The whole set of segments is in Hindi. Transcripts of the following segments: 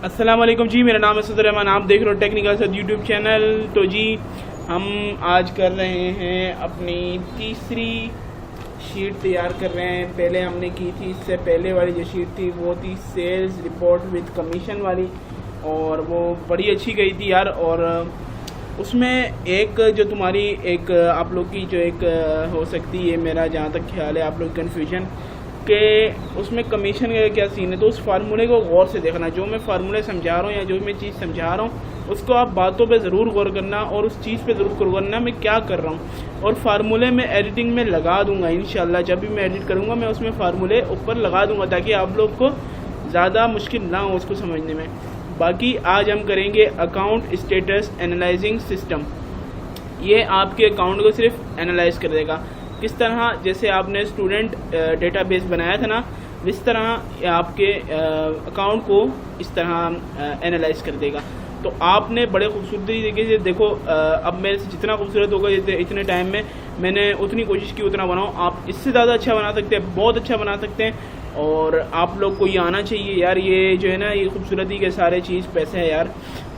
अस्सलाम वालेकुम जी, मेरा नाम है सदर रहमान। आप देख रहे हो टेक्निकल सद यूट्यूब चैनल। तो जी हम आज कर रहे हैं अपनी तीसरी शीट तैयार कर रहे हैं। पहले हमने की थी, इससे पहले वाली जो शीट थी वो थी सेल्स रिपोर्ट विद कमीशन वाली, और वो बड़ी अच्छी गई थी यार। और उसमें एक जो तुम्हारी एक आप लोग की जो एक हो सकती है, मेरा जहाँ तक ख्याल है आप लोग कन्फ्यूजन कि उसमें कमीशन का क्या सीन है, तो उस फार्मूले को गौर से देखना। जो मैं फार्मूले समझा रहा हूँ या जो मैं चीज़ समझा रहा हूँ उसको आप बातों पे ज़रूर गौर करना, और उस चीज़ पे ज़रूर गौर करना मैं क्या कर रहा हूँ। और फार्मूले में एडिटिंग में लगा दूंगा इंशाल्लाह। जब भी मैं एडिट करूँगा मैं उसमें फार्मूले ऊपर लगा दूंगा ताकि आप लोग को ज़्यादा मुश्किल ना हो उसको समझने में। बाकी आज हम करेंगे अकाउंट स्टेटस एनालाइजिंग सिस्टम। ये आपके अकाउंट को सिर्फ एनालाइज कर देगा। किस तरह, जैसे आपने स्टूडेंट डेटाबेस बनाया था ना, इस तरह आपके अकाउंट को इस तरह एनालाइज कर देगा। तो आपने बड़े खूबसूरती तरीके से देखो, अब मेरे से जितना खूबसूरत होगा इतने टाइम में मैंने उतनी कोशिश की उतना बनाऊँ। आप इससे ज़्यादा अच्छा बना सकते हैं, बहुत अच्छा बना सकते हैं। और आप लोग को ये आना चाहिए यार। ये जो है ना, ये खूबसूरती के सारे चीज़ पैसे है यार,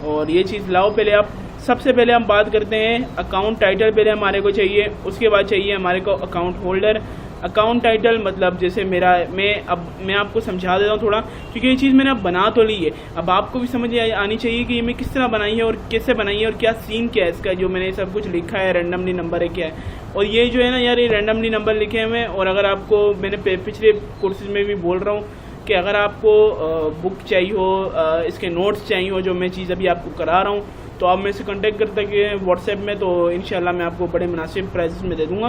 और ये चीज़ लाओ। पहले आप सबसे पहले हम बात करते हैं अकाउंट टाइटल। पहले हमारे को चाहिए, उसके बाद चाहिए हमारे को अकाउंट होल्डर। अकाउंट टाइटल मतलब जैसे मैं आपको समझा देता हूँ थोड़ा, क्योंकि ये चीज़ मैंने अब बना तो ली है। अब आपको भी समझ आनी चाहिए कि ये मैं किस तरह बनाई है और कैसे बनाई है और क्या सीन क्या है इसका। जो मैंने सब कुछ लिखा है, रैंडमली नंबर है क्या है, और ये जो है ना यार, ये रैंडमली नंबर लिखे हुए हैं। और अगर आपको, मैंने पिछले कोर्सेज में भी बोल रहा हूँ कि अगर आपको बुक चाहिए हो, इसके नोट्स चाहिए हो, जो मैं चीज़ अभी आपको करा रहा हूँ, तो आप मेरे से कांटेक्ट कर सकते हैं व्हाट्सएप में। तो इंशाल्लाह मैं आपको बड़े मुनासिब प्राइसेस में दे दूँगा।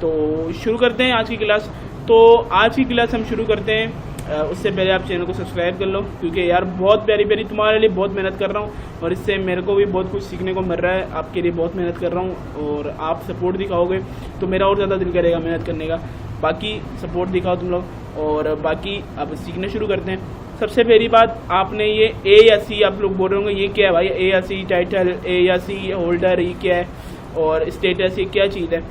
तो शुरू करते हैं आज की क्लास। तो आज की क्लास हम शुरू करते हैं। उससे पहले आप चैनल को सब्सक्राइब कर लो, क्योंकि यार बहुत प्यारी प्यारी तुम्हारे लिए बहुत मेहनत कर रहा हूँ, और इससे मेरे को भी बहुत कुछ सीखने को मिल रहा है। आपके लिए बहुत मेहनत कर रहा हूँ, और आप सपोर्ट दिखाओगे तो मेरा और ज़्यादा दिल करेगा मेहनत करने का। बाकी सपोर्ट दिखाओ तुम लोग, और बाकी अब सीखना शुरू करते हैं। सबसे पहली बात, आपने ये ए या सी, आप लोग बोल रहे होंगे ये क्या है भाई, ए या सी टाइटल, ए या सी होल्डर, ये क्या है, और स्टेटस ये क्या चीज़ है।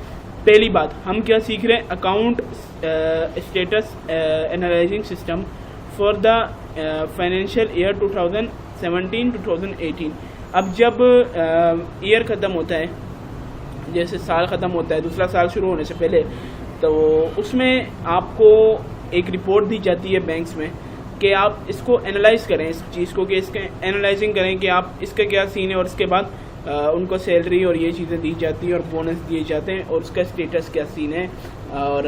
पहली बात हम क्या सीख रहे हैं, account status analysing system for the financial year 2017-2018। अब जब ईयर ख़त्म होता है, जैसे साल ख़त्म होता है, दूसरा साल शुरू होने से पहले, तो उसमें आपको एक रिपोर्ट दी जाती है बैंक्स में कि आप इसको एनालाइज करें, इस चीज़ को, कि इसके एनालाइजिंग करें कि आप इसका क्या सीन है, और इसके बाद उनको सैलरी और ये चीज़ें दी जाती हैं और बोनस दिए जाते हैं, और उसका स्टेटस क्या सीन है। और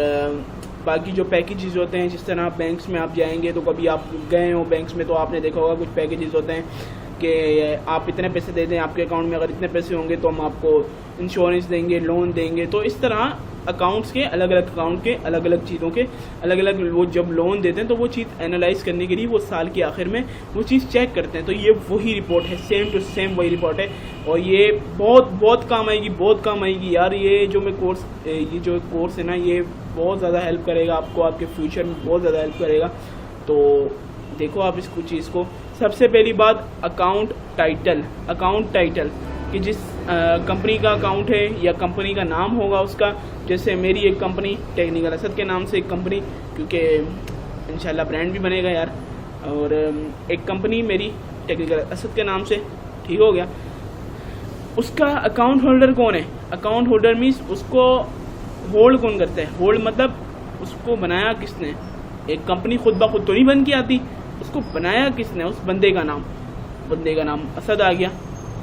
बाकी जो पैकेजेस होते हैं, जिस तरह बैंक्स में आप जाएंगे, तो कभी आप गए हो बैंक्स में तो आपने देखा होगा कुछ पैकेजेस होते हैं कि आप इतने पैसे दे दें, आपके अकाउंट में अगर इतने पैसे होंगे तो हम आपको इंश्योरेंस देंगे, लोन देंगे। तो इस तरह अकाउंट्स के अलग अलग अकाउंट के अलग अलग चीज़ों के अलग अलग, वो जब लोन देते हैं तो वो चीज़ एनालाइज करने के लिए वो साल के आखिर में वो चीज़ चेक करते हैं। तो ये वही रिपोर्ट है, सेम टू सेम वही रिपोर्ट है, और ये बहुत बहुत काम आएगी, बहुत काम आएगी यार। ये जो कोर्स है ना, ये बहुत ज़्यादा हेल्प करेगा आपको, आपके फ्यूचर में बहुत ज़्यादा हेल्प करेगा। तो देखो आप इसको चीज़ को, सबसे पहली बात अकाउंट टाइटल। अकाउंट टाइटल कि जिस कंपनी का अकाउंट है या कंपनी का नाम होगा उसका, जैसे मेरी एक कंपनी टेक्निकल असद के नाम से एक कंपनी, क्योंकि इंशाल्लाह ब्रांड भी बनेगा यार, और एक कंपनी मेरी टेक्निकल असद के नाम से, ठीक हो गया। उसका अकाउंट होल्डर कौन है? अकाउंट होल्डर मीन्स उसको होल्ड कौन करता है। होल्ड मतलब उसको बनाया किसने। एक कंपनी खुद ब खुद तो नहीं बन के आती, उसको बनाया किसने, उस बंदे का नाम असद आ गया।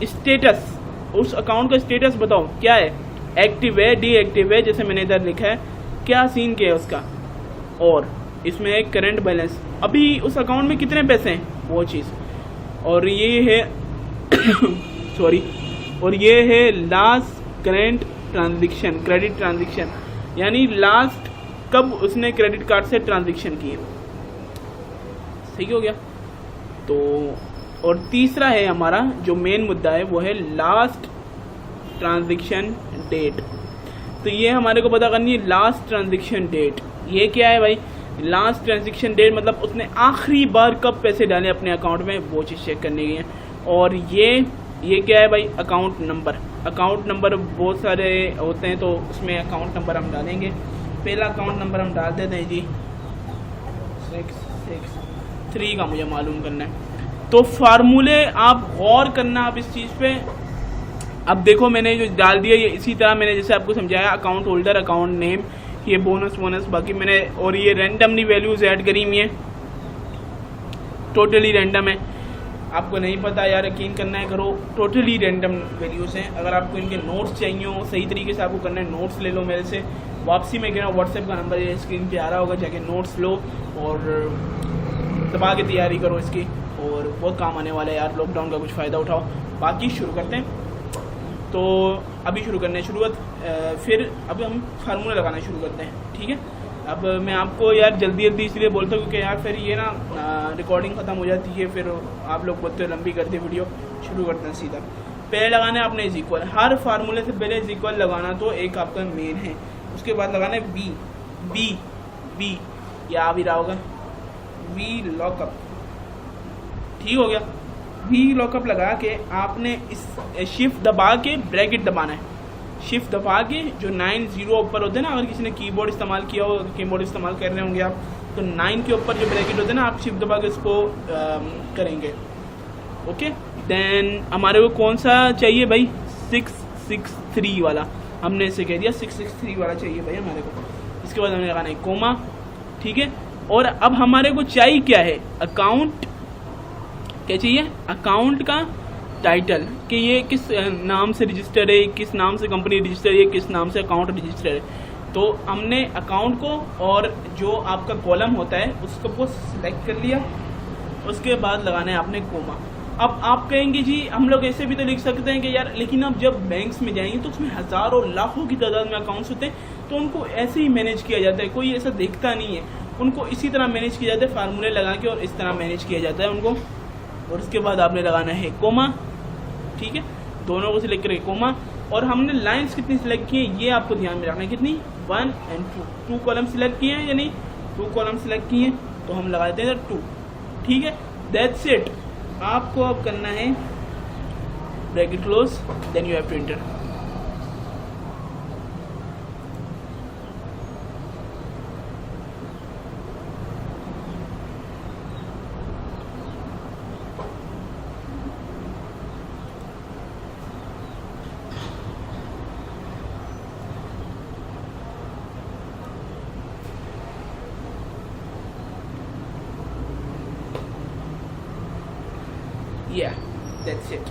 स्टेटस, उस अकाउंट का स्टेटस बताओ क्या है, एक्टिव है, डीएक्टिव है, जैसे मैंने इधर लिखा है, क्या सीन क्या है उसका। और इसमें है करंट बैलेंस, अभी उस अकाउंट में कितने पैसे हैं वो चीज़। और ये है सॉरी, और ये है last current transaction, credit transaction, यानी लास्ट कब उसने क्रेडिट कार्ड से ट्रांजैक्शन की है। सही हो गया। तो और तीसरा है हमारा जो मेन मुद्दा है, वो है लास्ट ट्रांजैक्शन डेट। तो ये हमारे को पता करनी है लास्ट ट्रांजैक्शन डेट। ये क्या है भाई, लास्ट ट्रांजैक्शन डेट मतलब उसने आखिरी बार कब पैसे डाले अपने अकाउंट में, वो चीज़ चेक करने की है। और ये क्या है भाई, अकाउंट नंबर। अकाउंट नंबर बहुत सारे होते हैं, तो उसमें अकाउंट नंबर हम डालेंगे। पहला अकाउंट नंबर हम डाल देते हैं जी 663 का मुझे मालूम करना है। तो फार्मूले आप गौर करना आप इस चीज़ पे। अब देखो मैंने जो डाल दिया ये इसी तरह मैंने जैसे आपको समझाया, अकाउंट होल्डर, अकाउंट नेम, ये बोनस बाकी मैंने, और ये रैंडमली वैल्यूज़ ऐड करी हुई हैं, टोटली रैंडम है। आपको नहीं पता यार, यकीन करना है करो, टोटली रैंडम वैल्यूज़ हैं। अगर आपको इनके नोट्स चाहिए हो सही तरीके से आपको करना है, नोट्स ले लो मेरे से। वापसी में कहना व्हाट्सएप का नंबर ये स्क्रीन पे आ रहा होगा, जाके नोट्स लो और दबा के तैयारी करो इसकी, और बहुत काम आने वाला है यार। लॉकडाउन का कुछ फ़ायदा उठाओ। बाकी शुरू करते हैं, तो अभी शुरू करने शुरुआत, फिर अभी हम फार्मूला लगाना शुरू करते हैं, ठीक है। अब मैं आपको यार जल्दी इसलिए बोलता हूँ क्योंकि यार फिर ये ना रिकॉर्डिंग ख़त्म हो जाती है, फिर आप लोग बोलते लंबी करते वीडियो। शुरू करते हैं सीधा। पहले लगाना है आपने इज इक्वल, हर फार्मूले से पहले इज इक्वल लगाना, तो एक आपका मेन है। उसके बाद लगाना है बी, ये आ भी रहा होगा, वी लॉकअप, ठीक हो गया। वी लॉकअप लगा के आपने इस शिफ्ट दबा के ब्रैकेट दबाना है। शिफ्ट दबा के जो 9 0 ऊपर होते हैं ना, अगर किसी ने कीबोर्ड इस्तेमाल किया हो, कीबोर्ड इस्तेमाल कर रहे होंगे आप, तो 9 के ऊपर जो ब्रैकेट होते हैं ना, आप शिफ्ट दबा के उसको करेंगे। ओके, देन हमारे को कौन सा चाहिए भाई, 663 वाला, हमने इसे कह दिया 663 वाला चाहिए भाई हमारे को। इसके बाद हमने लगाना है कोमा, ठीक है। और अब हमारे को चाहिए क्या है, अकाउंट, क्या चाहिए, अकाउंट का टाइटल, कि ये किस नाम से रजिस्टर है, किस नाम से कंपनी रजिस्टर है, किस नाम से अकाउंट रजिस्टर है। तो हमने अकाउंट को और जो आपका कॉलम होता है उसको वो सिलेक्ट कर लिया। उसके बाद लगाना है आपने कोमा। अब आप कहेंगे जी हम लोग ऐसे भी तो लिख सकते हैं कि यार, लेकिन अब जब बैंक्स में जाएंगे तो उसमें हज़ारों लाखों की तादाद में अकाउंट्स होते हैं, तो उनको ऐसे ही मैनेज किया जाता है, कोई ऐसा देखता नहीं है, उनको इसी तरह मैनेज किया जाता है, फार्मूले लगा के, और इस तरह मैनेज किया जाता है उनको। और उसके बाद आपने लगाना है कोमा, ठीक है, दोनों को सिलेक्ट करके कोमा। और हमने लाइंस कितनी सिलेक्ट की है ये आपको ध्यान में रखना है, कितनी, 1 और 2 कॉलम सिलेक्ट किए हैं, यानी 2 कॉलम सिलेक्ट किए हैं, तो हम लगा देते हैं 2, ठीक है। That's it. आपको अब करना है bracket close, then you have to enter. That's it.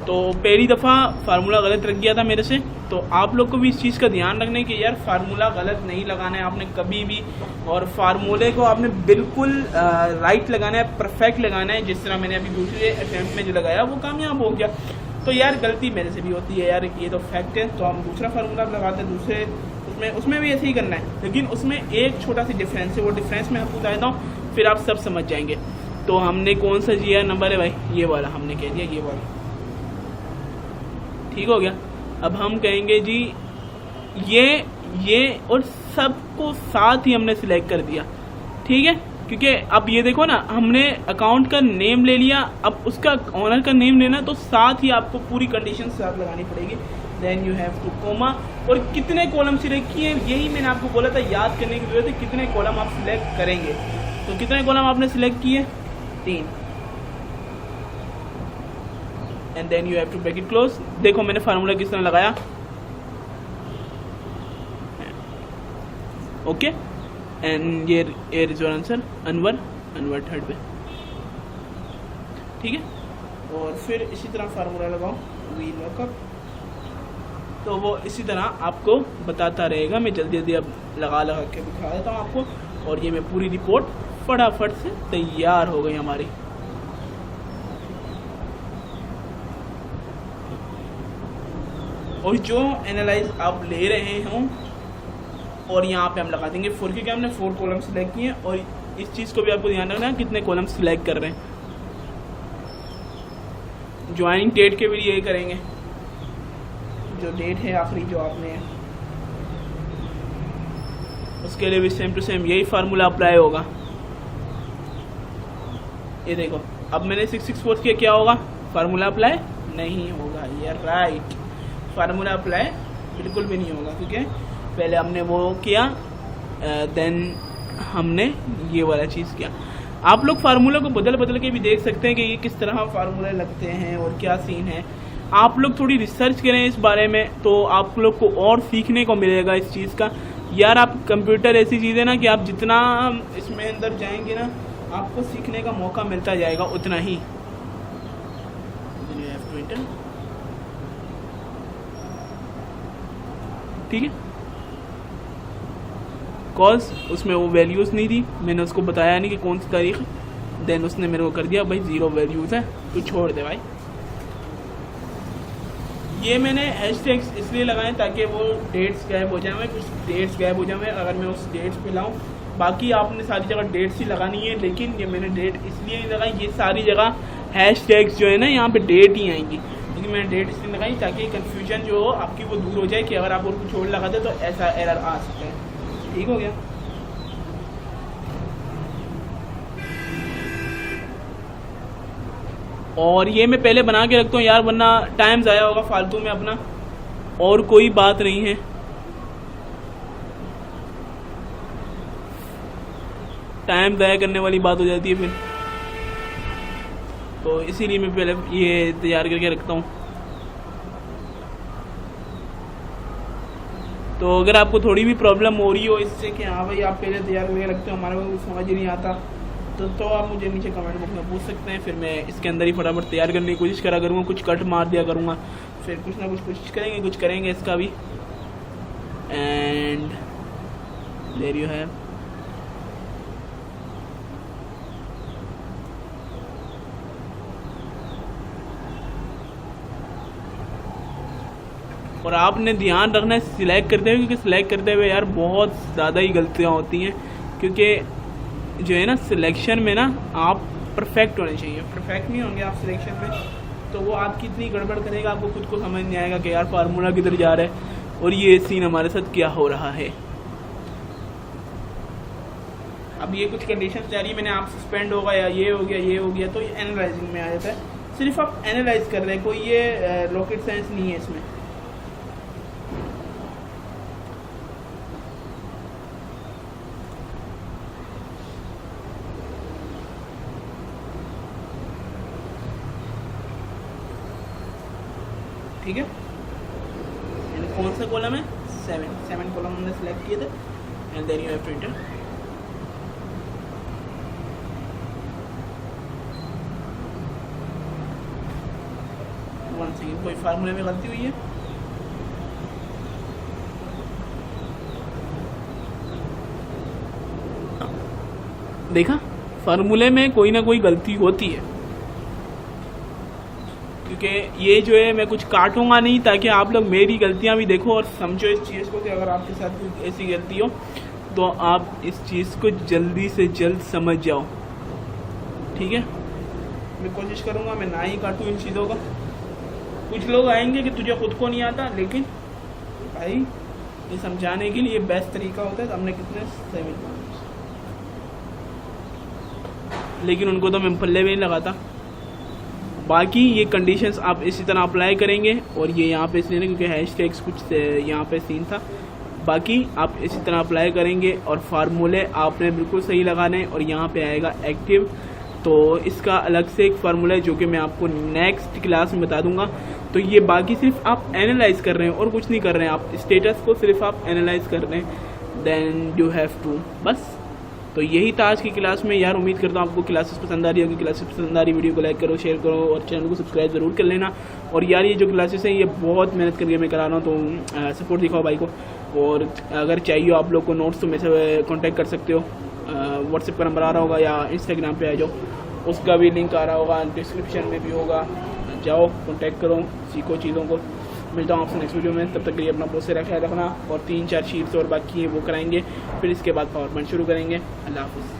तो पहली दफ़ा फार्मूला गलत रख गया था मेरे से, तो आप लोग को भी इस चीज़ का ध्यान रखना है कि यार फार्मूला गलत नहीं लगाना है आपने कभी भी, और फार्मूले को आपने बिल्कुल राइट लगाना है, परफेक्ट लगाना है। जिस तरह मैंने अभी दूसरे अटैम्प्ट में जो लगाया वो कामयाब हो गया, तो यार गलती मेरे से भी होती है यार, ये तो फैक्ट है। तो हम दूसरा फार्मूला लगाते हैं, दूसरे उसमें भी ऐसे ही करना है, लेकिन उसमें एक छोटा सी डिफरेंस है, वो डिफरेंस मैं आपको बता देता हूँ, फिर आप सब समझ जाएंगे। तो हमने कौन सा दिया नंबर है भाई, ये वाला हमने कह दिया, ये वाला, ठीक हो गया। अब हम कहेंगे जी ये और सबको साथ ही हमने सिलेक्ट कर दिया, ठीक है, क्योंकि अब ये देखो ना, हमने अकाउंट का नेम ले लिया, अब उसका ऑनर का नेम लेना, तो साथ ही आपको पूरी कंडीशन साथ लगानी पड़ेगी। Then you have to comma. और कितने कॉलम सिलेक्ट किए, यही मैंने आपको बोला था, याद करने की जरूरत है, कितने कॉलम आप सिलेक्ट करेंगे। तो कितने कॉलम आपने सिलेक्ट किए, 3, and then you have to bracket close. देखो मैंने फार्मूला किस तरह लगाया, ओके, एंड ये is your answer, Anwar third पे, ठीक है। और फिर इसी तरह फार्मूला लगाओ, वी लॉकअप, तो वो इसी तरह आपको बताता रहेगा। मैं जल्दी अब लगा के दिखा देता हूँ आपको। और ये मैं पूरी रिपोर्ट फटाफट से तैयार हो गई हमारी। और जो एनालाइज आप ले रहे हों, और यहाँ पे हम लगा देंगे 4, क्योंकि हमने 4 कॉलम सिलेक्ट किए हैं। और इस चीज़ को भी आपको ध्यान रखना है कितने कॉलम सिलेक्ट कर रहे हैं। ज्वाइनिंग डेट के भी यही करेंगे, जो डेट है आखिरी जो आपने, उसके लिए भी सेम टू सेम यही फार्मूला अप्लाई होगा। ये देखो अब मैंने 664 किया, क्या होगा, फार्मूला अप्लाई नहीं होगा। ये राइट, फार्मूला अप्लाई बिल्कुल भी नहीं होगा, क्योंकि पहले हमने वो किया, देन हमने ये वाला चीज़ किया। आप लोग फार्मूला को बदल बदल के भी देख सकते हैं कि ये किस तरह फार्मूले लगते हैं और क्या सीन है। आप लोग थोड़ी रिसर्च करें इस बारे में तो आप लोग को और सीखने को मिलेगा इस चीज़ का। यार आप कंप्यूटर ऐसी चीज़ है ना कि आप जितना इसमें अंदर जाएंगे ना आपको सीखने का मौका मिलता जाएगा उतना ही। ठीक है, कॉज उसमें वो वैल्यूज़ नहीं थी, मैंने उसको बताया नहीं कि कौन सी तारीख, देन उसने मेरे को कर दिया भाई 0 वैल्यूज़ है तो छोड़ दे भाई। ये मैंने हैशटैग्स इसलिए लगाए ताकि वो डेट्स गायब हो जाए, कुछ डेट्स गायब हो जाए अगर मैं उस डेट्स पे लाऊं। बाकी आपने सारी जगह डेट्स ही लगानी है, लेकिन ये मैंने डेट इसलिए नहीं लगाई, ये सारी जगह हैशटैग्स जो है ना यहाँ पे डेट ही आएंगी, क्योंकि मैंने डेट इसलिए लगाई ताकि कन्फ्यूजन जो हो आपकी वो दूर हो जाए कि अगर आप और कुछ और लगाते तो ऐसा एरर आ सकता है। ठीक हो गया। और ये मैं पहले बना के रखता हूँ यार, वरना टाइम ज़ाया होगा फालतू में अपना, और कोई बात नहीं है। टाइम ज़ाया करने वाली बात हो जाती है फिर, तो इसीलिए मैं पहले ये तैयार करके रखता हूँ। तो अगर आपको थोड़ी भी प्रॉब्लम हो रही हो इससे कि हाँ भाई आप पहले तैयार करके रखते हो, हमारे को कुछ समझ ही नहीं आता, तो आप मुझे नीचे कमेंट बॉक्स में पूछ सकते हैं। फिर मैं इसके अंदर ही फटाफट तैयार करने की कोशिश करा करूँगा, कुछ कट मार दिया करूँगा, फिर कुछ ना कुछ कोशिश करेंगे, कुछ करेंगे इसका भी। And there you have. और आपने ध्यान रखना है सिलेक्ट करते हुए, क्योंकि सिलेक्ट करते हुए यार बहुत ज़्यादा ही गलतियाँ होती हैं, क्योंकि जो है ना सिलेक्शन में ना आप परफेक्ट होने चाहिए। परफेक्ट नहीं होंगे आप सिलेक्शन में तो वो आपकी इतनी गड़बड़ करेगा, आपको खुद को समझ नहीं आएगा कि यार फार्मूला किधर जा रहा है और ये सीन हमारे साथ क्या हो रहा है। अब ये कुछ कंडीशन जा रही है, मैंने आप सस्पेंड होगा या ये हो गया ये हो गया, तो ये एनालाइजिंग में आ जाता है। सिर्फ आप एनालाइज कर रहे हैं, कोई ये रॉकेट साइंस नहीं है इसमें। ठीक है, कौन सा कॉलम है? 7 कॉलम हमने सेलेक्ट किए थे। And then you have to enter. One second, कोई फार्मूले में गलती हुई है? देखा, फार्मूले में कोई ना कोई गलती होती है, क्योंकि ये जो है मैं कुछ काटूंगा नहीं ताकि आप लोग मेरी गलतियां भी देखो और समझो इस चीज़ को कि अगर आपके साथ कोई ऐसी गलती हो तो आप इस चीज़ को जल्दी से जल्द समझ जाओ। ठीक है, मैं कोशिश करूंगा मैं ना ही काटूं इन चीज़ों का। कुछ लोग आएंगे कि तुझे खुद को नहीं आता, लेकिन भाई ये समझाने के लिए बेस्ट तरीका होता है। तो हमने कितने 7, लेकिन उनको तो मैं पल्ले भी नहीं लगाता। बाकी ये कंडीशंस आप इसी तरह अप्लाई करेंगे, और ये यहाँ पे इसलिए क्योंकि हैशटैग्स कुछ यहाँ पे सीन था। बाकी आप इसी तरह अप्लाई करेंगे और फार्मूले आपने बिल्कुल सही लगाने, और यहाँ पे आएगा एक्टिव। तो इसका अलग से एक फार्मूला है जो कि मैं आपको नेक्स्ट क्लास में बता दूंगा। तो ये बाकी सिर्फ आप एनालाइज कर रहे हैं और कुछ नहीं कर रहे हैं, आप स्टेटस को सिर्फ आप एनालाइज कर रहे हैं। देन यू हैव टू, बस। तो यही था आज की क्लास में यार। उम्मीद करता हूँ आपको क्लासेस पसंद आ रही होगी। क्लासेस पसंद आ रही वीडियो को लाइक करो, शेयर करो और चैनल को सब्सक्राइब ज़रूर कर लेना। और यार ये जो क्लासेस हैं ये बहुत मेहनत करके मैं करा रहा हूँ, तो सपोर्ट दिखाओ भाई को। और अगर चाहिए आप लोग को नोट्स तो मेरे से कॉन्टैक्ट कर सकते हो। व्हाट्सएप का नंबर आ रहा होगा या इंस्टाग्राम पे आ जाओ, उसका भी लिंक आ रहा होगा, डिस्क्रिप्शन में भी होगा। जाओ कॉन्टैक्ट करो, सीखो चीज़ों को। मिलता हूँ आपसे नेक्स्ट वीडियो में, तब तक के लिए अपना बहुत सारा ख्याल रखना। और 3-4 शीट्स और बाकी है वो कराएंगे, फिर इसके बाद पावर पॉइंट शुरू करेंगे। अल्लाह हाफ़िज़।